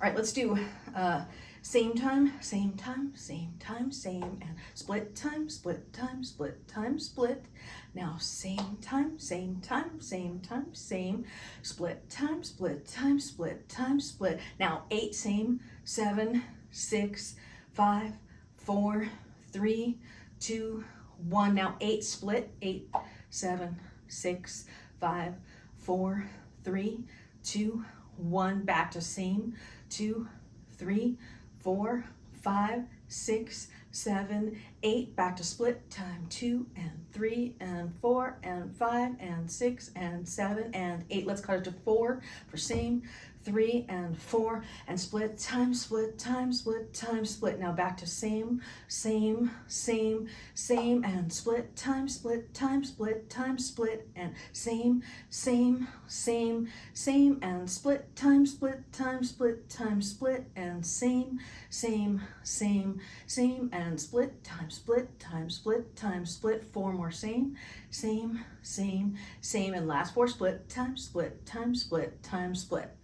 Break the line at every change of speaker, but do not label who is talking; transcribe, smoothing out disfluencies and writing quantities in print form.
All right, let's do same time, same time, same time, same, and split time, split time, split time, split. Now same time, same time, same time, same, split time, split time, split time, split. Now 8, same, 7, 6, 5, 4, 3, 2, 1. Now 8, split, 8, 7, 6, 5, 4, 3, 2, 1. Back to same, 2, 3, 4, 5, 6, 7, 8. Back to split time, 2 and 3 and 4 and 5 and 6 and 7 and 8. Let's cut it to 4 for same, 3 and 4 and split time, split time, split time, split. Now back to same, same, same, same, and split time, split time, split time, split, and same, same, same, same, and split time, split time, split time, split, and same, same, same, same, and split time, split time, split time, split. 4 more same, same, same, same, and last 4 split time, split time, split time, split.